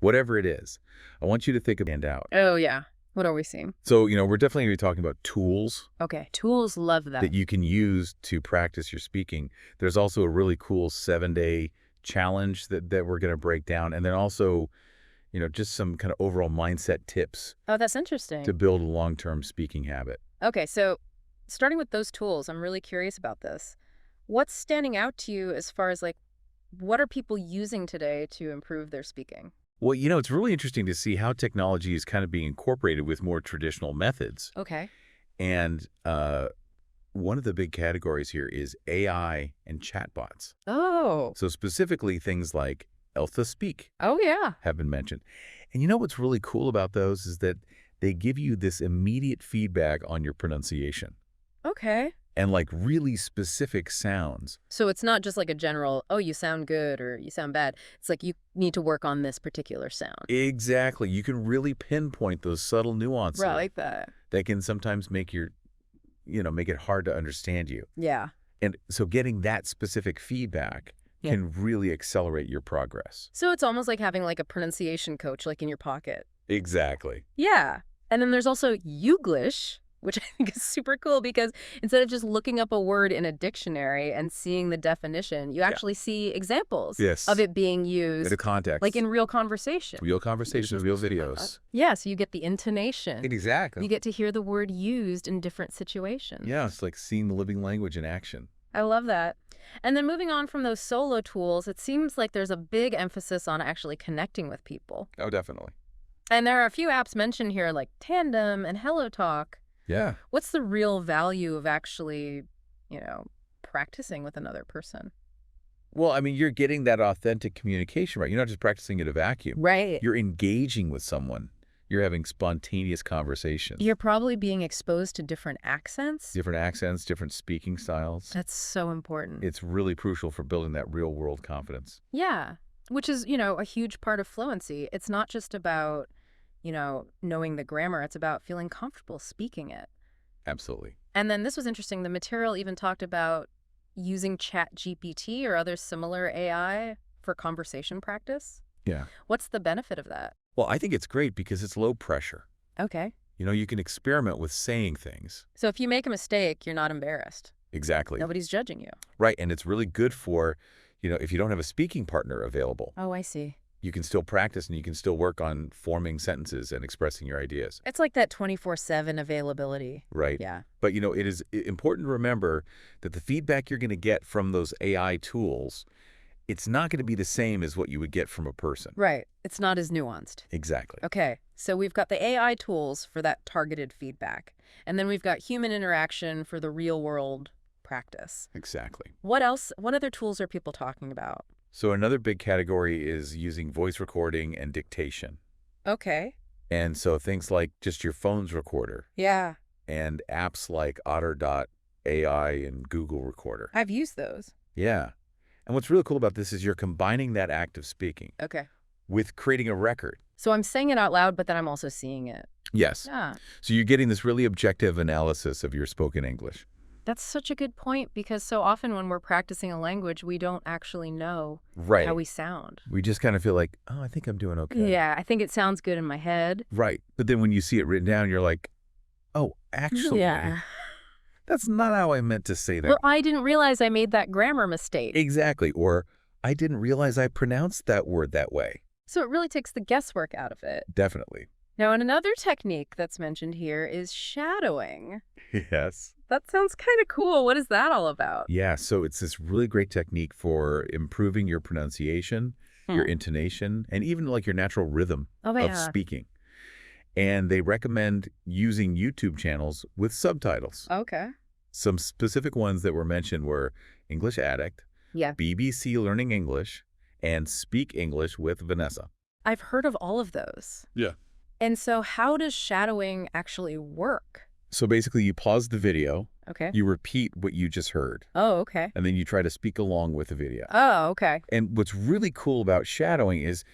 Whatever it is, I want you to think of and out. Oh, yeah. What are we seeing? So, we're definitely going to be talking about tools Okay, tools, love that. that you can use to practice your speaking. There's also a really cool 7-day challenge that we're going to break down. And then also, just some kind of overall mindset tips Oh, that's interesting. to build a long-term speaking habit. Okay, so starting with those tools, I'm really curious about this. What's standing out to you as far as what are people using today to improve their speaking? Well, it's really interesting to see how technology is kind of being incorporated with more traditional methods. Okay. And one of the big categories here is AI and chatbots. Oh. So specifically things like Elsa Speak Oh, yeah. have been mentioned. And what's really cool about those is that they give you this immediate feedback on your pronunciation Okay. and really specific sounds. So it's not just like a general, oh, you sound good or you sound bad. It's like you need to work on this particular sound. Exactly. You can really pinpoint those subtle nuances Right, I like that. that can sometimes make make it hard to understand you. Yeah. And so getting that specific feedback Yeah. can really accelerate your progress. So it's almost like having a pronunciation coach in your pocket. Exactly. Yeah. And then there's also Youglish, which I think is super cool because instead of just looking up a word in a dictionary and seeing the definition, you actually see examples Yes. of it being used Bit of context. in real conversation. real conversations, real videos. Yeah, so you get the intonation. Exactly. You get to hear the word used in different situations. Yeah, it's like seeing the living language in action. I love that. And then moving on from those solo tools, it seems like there's a big emphasis on actually connecting with people. Oh, definitely. And there are a few apps mentioned here like Tandem and HelloTalk. Yeah. What's the real value of actually, practicing with another person? Well, you're getting that authentic communication, right? You're not just practicing in a vacuum. Right. You're engaging with someone. You're having spontaneous conversations. You're probably being exposed to different accents. Different accents, different speaking styles. That's so important. It's really crucial for building that real-world confidence. Yeah, which is, a huge part of fluency. It's not just about, knowing the grammar. It's about feeling comfortable speaking it. Absolutely. And then this was interesting. The material even talked about using ChatGPT or other similar AI for conversation practice. Yeah. What's the benefit of that? Well, I think it's great because it's low pressure. Okay. You can experiment with saying things. So if you make a mistake, you're not embarrassed. Exactly. Nobody's judging you. Right. And it's really good for, if you don't have a speaking partner available, Oh, I see. you can still practice and you can still work on forming sentences and expressing your ideas. It's like that 24/7 availability. Right. Yeah. But, it is important to remember that the feedback you're going to get from those AI tools, it's not going to be the same as what you would get from a person. Right. It's not as nuanced. Exactly. Okay. So we've got the AI tools for that targeted feedback. And then we've got human interaction for the real world practice. Exactly. What else? What other tools are people talking about? So another big category is using voice recording and dictation. Okay. And so things like just your phone's recorder Yeah. and apps like Otter.ai and Google Recorder. I've used those. Yeah. And what's really cool about this is you're combining that act of speaking Okay. with creating a record. So I'm saying it out loud, but then I'm also seeing it. Yes. Yeah. So you're getting this really objective analysis of your spoken English. That's such a good point because so often when we're practicing a language, we don't actually know Right. how we sound. We just kind of feel like, oh, I think I'm doing okay. Yeah, I think it sounds good in my head. Right. But then when you see it written down, you're like, oh, actually, Yeah. that's not how I meant to say that. Well, I didn't realize I made that grammar mistake. Exactly. Or I didn't realize I pronounced that word that way. So it really takes the guesswork out of it. Definitely. Now, and another technique that's mentioned here is shadowing. Yes. That sounds kind of cool. What is that all about? Yeah. So it's this really great technique for improving your pronunciation, your intonation, and even your natural rhythm Oh, of yeah. speaking. And they recommend using YouTube channels with subtitles. Okay. Some specific ones that were mentioned were English Addict, Yeah. BBC Learning English, and Speak English with Vanessa. I've heard of all of those. Yeah. And so how does shadowing actually work? So basically, you pause the video, Okay. you repeat what you just heard, Oh, okay. and then you try to speak along with the video. Oh, okay. And what's really cool about shadowing is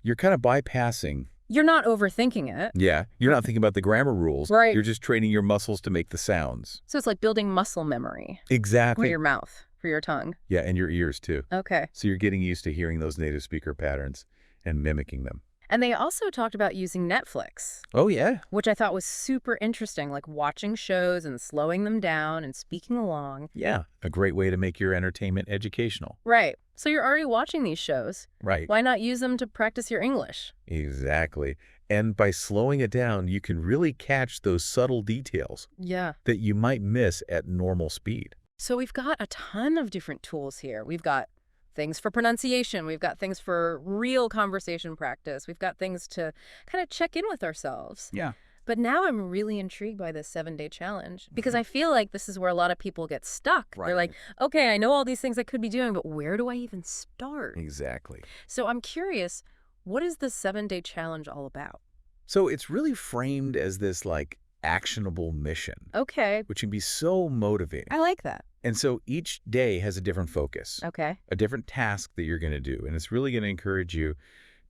you're kind of bypassing. You're not overthinking it. Yeah, you're not thinking about the grammar rules. Right. You're just training your muscles to make the sounds. So it's like building muscle memory for Exactly. your mouth, for your tongue. Yeah, and your ears too. Okay. So you're getting used to hearing those native speaker patterns and mimicking them. And they also talked about using Netflix, Oh, yeah. which I thought was super interesting, like watching shows and slowing them down and speaking along. Yeah. A great way to make your entertainment educational. Right. So you're already watching these shows. Right. Why not use them to practice your English? Exactly. And by slowing it down, you can really catch those subtle details Yeah. that you might miss at normal speed. So we've got a ton of different tools here. We've got things for pronunciation. We've got things for real conversation practice. We've got things to kind of check in with ourselves. Yeah. But now I'm really intrigued by this 7-day challenge because I feel like this is where a lot of people get stuck. Right. They're like, okay, I know all these things I could be doing, but where do I even start? Exactly. So I'm curious, what is the 7-day challenge all about? So it's really framed as this like actionable mission, Okay, which can be so motivating. I like that. And so each day has a different focus, Okay. a different task that you're going to do. And it's really going to encourage you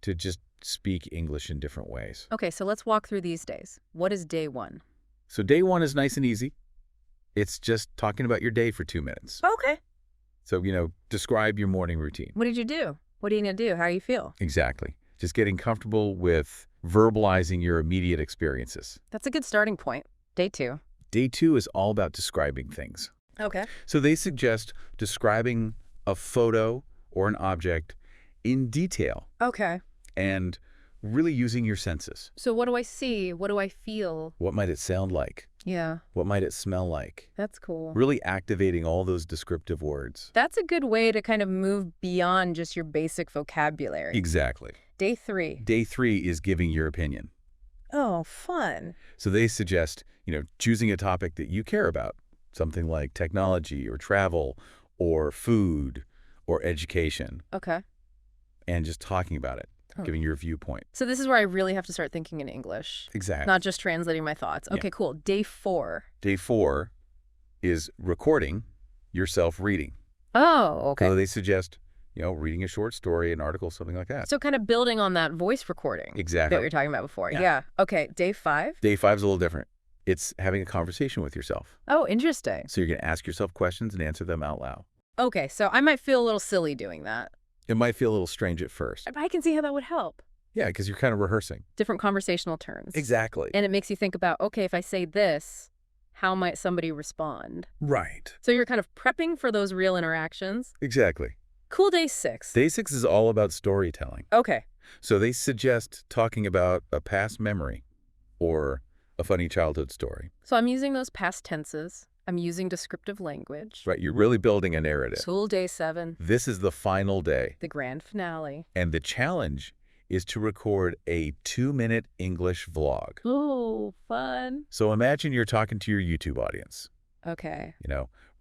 to just speak English in different ways. Okay, so let's walk through these days. What is day 1? So day 1 is nice and easy. It's just talking about your day for 2 minutes. Okay. So, describe your morning routine. What did you do? What are you going to do? How do you feel? Exactly. Just getting comfortable with verbalizing your immediate experiences. That's a good starting point. Day 2. Day 2 is all about describing things. Okay. So they suggest describing a photo or an object in detail Okay. and really using your senses. So what do I see? What do I feel? What might it sound like? Yeah, What might it smell like? that's cool. Really activating all those descriptive words. That's a good way to kind of move beyond just your basic vocabulary. Exactly. Day 3. Day 3 is giving your opinion. Oh, fun. So they suggest, choosing a topic that you care about, something like technology or travel or food or education, Okay. and just talking about it, Oh. giving your viewpoint. So this is where I really have to start thinking in English, Exactly. not just translating my thoughts. Yeah. Okay, cool. Day 4. Day 4 is recording yourself reading. Oh, okay. So they suggest, reading a short story, an article, something like that. So kind of building on that voice recording that Exactly. we were talking about before. Yeah. Yeah. Okay, day 5. Day 5 is a little different. It's having a conversation with yourself. Oh, interesting. So you're going to ask yourself questions and answer them out loud. Okay, so I might feel a little silly doing that. It might feel a little strange at first. But I can see how that would help. Yeah, because you're kind of rehearsing. Different conversational turns. Exactly. And it makes you think about, okay, if I say this, how might somebody respond? Right. So you're kind of prepping for those real interactions. Exactly. Cool. Day 6. Day 6 is all about storytelling. Okay. So they suggest talking about a past memory or a funny childhood story. So I'm using those past tenses. I'm using descriptive language. Right, you're really building a narrative. Cool. Day 7. This is the final day, The grand finale. and the challenge is to record a 2-minute English vlog. Oh, fun. So imagine you're talking to your YouTube audience. Okay.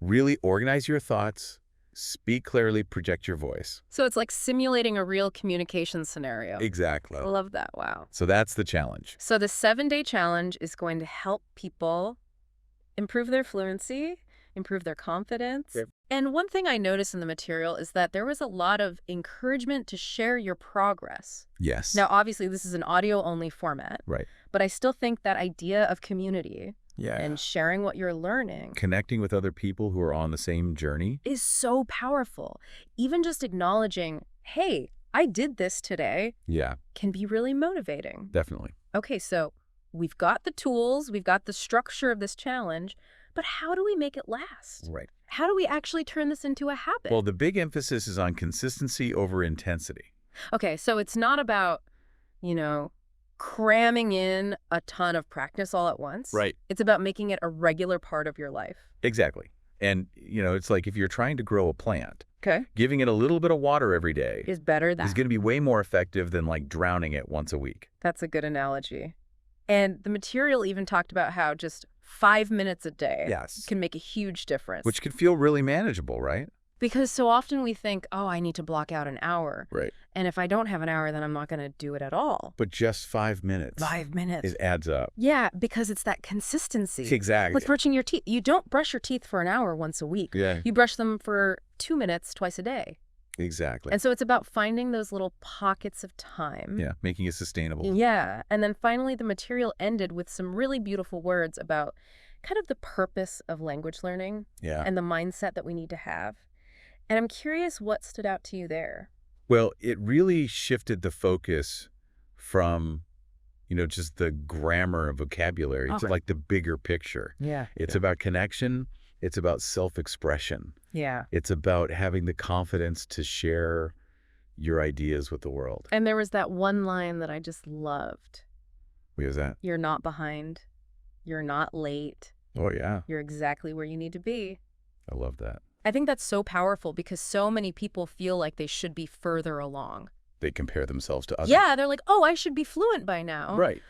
Really organize your thoughts, speak clearly, project your voice. So it's like simulating a real communication scenario. Exactly. I love that. Wow. So that's the challenge. So the 7-day challenge is going to help people improve their fluency, improve their confidence. Yep. And one thing I noticed in the material is that there was a lot of encouragement to share your progress. Yes. Now, obviously, this is an audio-only format, Right. but I still think that idea of community Yeah. and sharing what you're learning Connecting with other people who are on the same journey. is so powerful. Even just acknowledging, hey, I did this today, Yeah, can be really motivating. definitely. Okay, so we've got the tools, we've got the structure of this challenge, but how do we make it last? Right. How do we actually turn this into a habit? Well, the big emphasis is on consistency over intensity. Okay, so it's not about, cramming in a ton of practice all at once. Right. It's about making it a regular part of your life. Exactly. And, it's like if you're trying to grow a plant, Okay. giving it a little bit of water every day Is better than is going to be way more effective than like drowning it once a week. That's a good analogy. And the material even talked about how just 5 minutes a day Yes. can make a huge difference. Which can feel really manageable, right? Because so often we think, oh, I need to block out an hour. Right. And if I don't have an hour, then I'm not going to do it at all. But just 5 minutes. 5 minutes. It adds up. Yeah, because it's that consistency. Exactly. Like brushing your teeth. You don't brush your teeth for an hour once a week. Yeah. You brush them for 2 minutes twice a day. Exactly. And so it's about finding those little pockets of time. Yeah, making it sustainable. Yeah. And then finally, the material ended with some really beautiful words about kind of the purpose of language learning Yeah. and the mindset that we need to have. And I'm curious what stood out to you there. Well, it really shifted the focus from, just the grammar and vocabulary to Okay. like the bigger picture. Yeah. It's about connection. It's about self-expression. Yeah. It's about having the confidence to share your ideas with the world. And there was that one line that I just loved. What is that? You're not behind. You're not late. Oh, yeah. You're exactly where you need to be. I love that. I think that's so powerful because so many people feel like they should be further along. They compare themselves to others. Yeah, they're like, oh, I should be fluent by now. Right.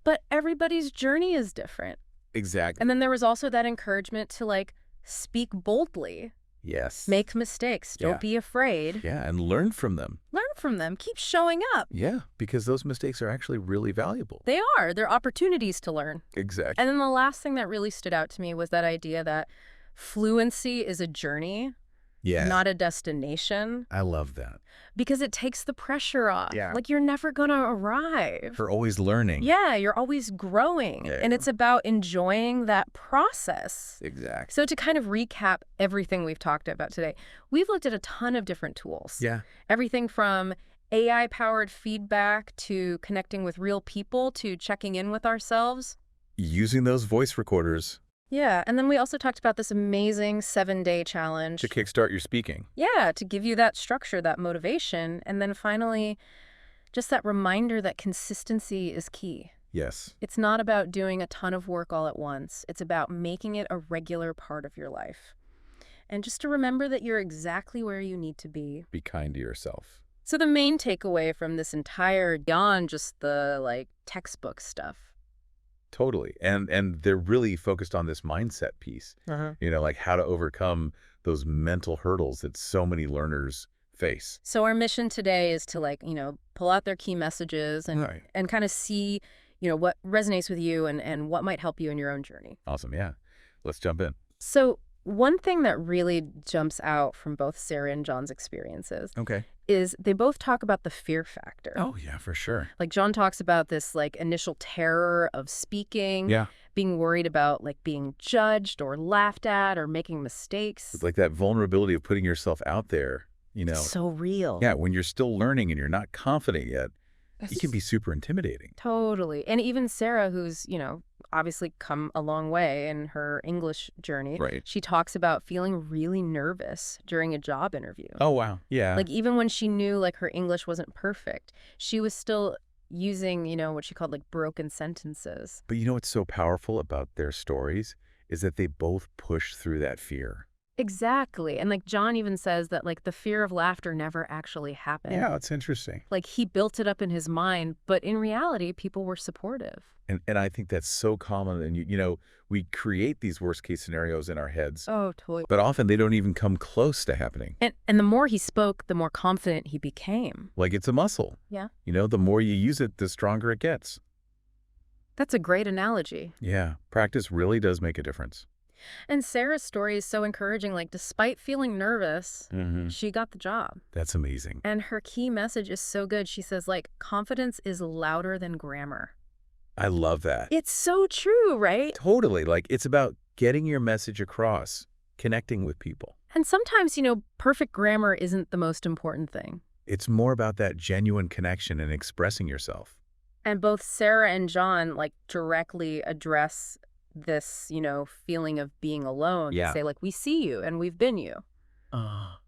But everybody's journey is different. Exactly. And then there was also that encouragement to speak boldly, Yes. make mistakes, don't Yeah. be afraid, Yeah, and learn from them. learn from them, keep showing up. Yeah, because those mistakes are actually really valuable. They are. They're opportunities to learn. Exactly. And then the last thing that really stood out to me was that idea that fluency is a journey, Yeah. not a destination, I love that. because it takes the pressure off. Yeah. Like you're never going to arrive. For always learning. Yeah, you're always growing. Yeah. And it's about enjoying that process. Exactly. So to kind of recap everything we've talked about today, we've looked at a ton of different tools. Yeah. Everything from AI-powered feedback to connecting with real people to checking in with ourselves. Using those voice recorders Yeah, and then we also talked about this amazing 7-day challenge. to kickstart your speaking. Yeah, to give you that structure, that motivation. And then finally, just that reminder that consistency is key. Yes. It's not about doing a ton of work all at once. It's about making it a regular part of your life. And just to remember that you're exactly where you need to be. Be kind to yourself. So the main takeaway from this entire, beyond just the textbook stuff. Totally. And they're really focused on this mindset piece. Like how to overcome those mental hurdles that so many learners face. So our mission today is to pull out their key messages and Right. and kind of see, what resonates with you and what might help you in your own journey. Awesome. Yeah. Let's jump in. So one thing that really jumps out from both Sarah and John's experiences Okay. is they both talk about the fear factor. Oh, yeah, for sure. Like John talks about this initial terror of speaking, Yeah. being worried about being judged or laughed at or making mistakes. It's like that vulnerability of putting yourself out there, It's so real. Yeah, when you're still learning and you're not confident yet, it can be super intimidating. Totally. And even Sarah, who's, obviously come a long way in her English journey, Right. she talks about feeling really nervous during a job interview. Oh, wow. Yeah. Even when she knew her English wasn't perfect, she was still using, what she called broken sentences. But what's so powerful about their stories is that they both push through that fear. Exactly. And John even says that the fear of laughter never actually happened. Yeah, it's interesting. He built it up in his mind, but in reality, people were supportive. And I think that's so common. And, we create these worst case scenarios in our heads, Oh, totally. but often they don't even come close to happening. And the more he spoke, the more confident he became. Like it's a muscle. Yeah. The more you use it, the stronger it gets. That's a great analogy. Yeah. Practice really does make a difference. And Sarah's story is so encouraging. Despite feeling nervous, Mm-hmm. she got the job. That's amazing. And her key message is so good. She says, confidence is louder than grammar. I love that. It's so true, right? Totally. It's about getting your message across, connecting with people. And sometimes, perfect grammar isn't the most important thing. It's more about that genuine connection and expressing yourself. And both Sarah and John, directly address this, feeling of being alone. Yeah. They say, we see you and we've been you,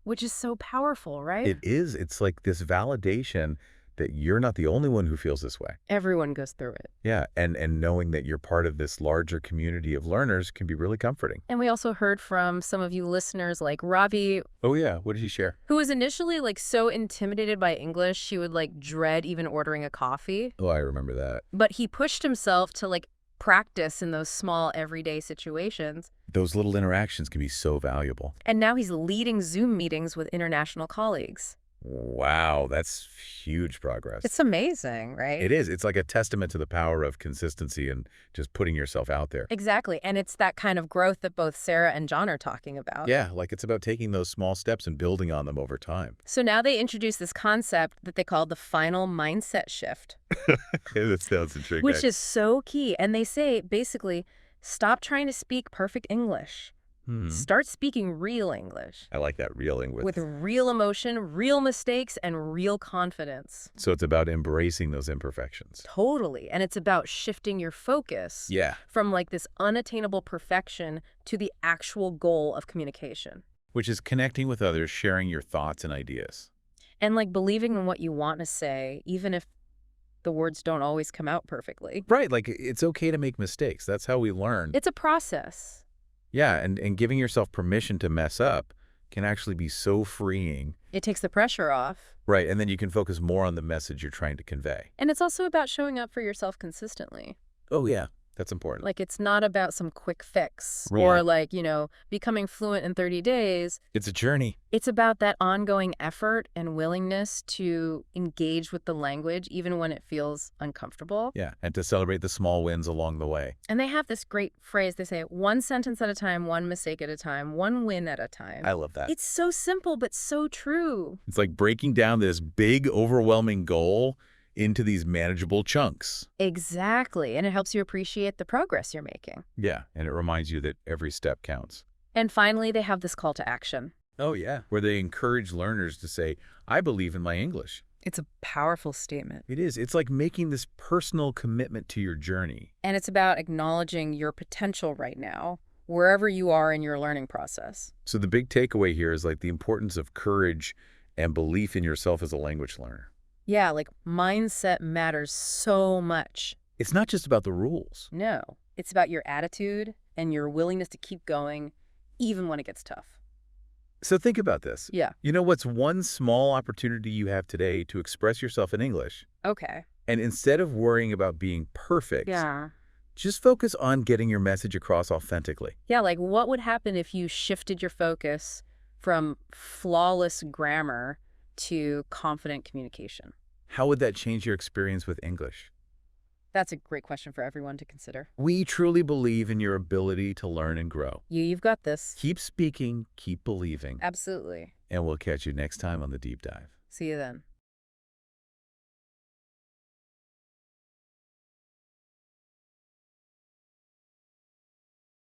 which is so powerful, right? It is. It's like this validation that you're not the only one who feels this way. Everyone goes through it. Yeah. And knowing that you're part of this larger community of learners can be really comforting. And we also heard from some of you listeners like Ravi, Oh, yeah. What did he share? who was initially so intimidated by English, she would dread even ordering a coffee. Oh, I remember that. But he pushed himself to practice in those small everyday situations. Those little interactions can be so valuable. And now he's leading Zoom meetings with international colleagues. Wow, that's huge progress. It's amazing, right? It is. It's like a testament to the power of consistency and just putting yourself out there. Exactly. And it's that kind of growth that both Sarah and John are talking about. Yeah, like it's about taking those small steps and building on them over time. So now they introduce this concept that they call the final mindset shift, That sounds intriguing. which is so key. And they say, basically, stop trying to speak perfect English. Start speaking real English I like that reeling with real emotion, real mistakes, and real confidence. So it's about embracing those imperfections. Totally. And it's about shifting your focus Yeah. from like this unattainable perfection to the actual goal of communication. Which is connecting with others, sharing your thoughts and ideas. And like believing in what you want to say, even if the words don't always come out perfectly. Right, like it's okay to make mistakes. That's how we learn. It's a process. Yeah, and giving yourself permission to mess up can actually be so freeing. It takes the pressure off. Right, and then you can focus more on the message you're trying to convey. And it's also about showing up for yourself consistently. Oh, yeah, that's important. Like, it's not about some quick fix Yeah. or like, becoming fluent in 30 days. It's a journey. It's about that ongoing effort and willingness to engage with the language, even when it feels uncomfortable. Yeah, and to celebrate the small wins along the way. And they have this great phrase. They say, one sentence at a time, one mistake at a time, one win at a time. I love that. It's so simple, but so true. It's like breaking down this big, overwhelming goal into these manageable chunks. Exactly. And it helps you appreciate the progress you're making. Yeah, and it reminds you that every step counts. And finally, they have this call to action. Oh, yeah. Where they encourage learners to say, I believe in my English. It's a powerful statement. It is. It's like making this personal commitment to your journey. And it's about acknowledging your potential right now, wherever you are in your learning process. So the big takeaway here is like the importance of courage and belief in yourself as a language learner. Yeah, like mindset matters so much. It's not just about the rules. No, it's about your attitude and your willingness to keep going, even when it gets tough. So think about this. Yeah. You know what's one small opportunity you have today to express yourself in English? Okay. And instead of worrying about being perfect, Yeah. just focus on getting your message across authentically. Yeah, like what would happen if you shifted your focus from flawless grammar to confident communication? How would that change your experience with English? That's a great question for everyone to consider. We truly believe in your ability to learn and grow. You've got this. Keep speaking, keep believing, Absolutely. and we'll catch you next time on The Deep Dive. See you then.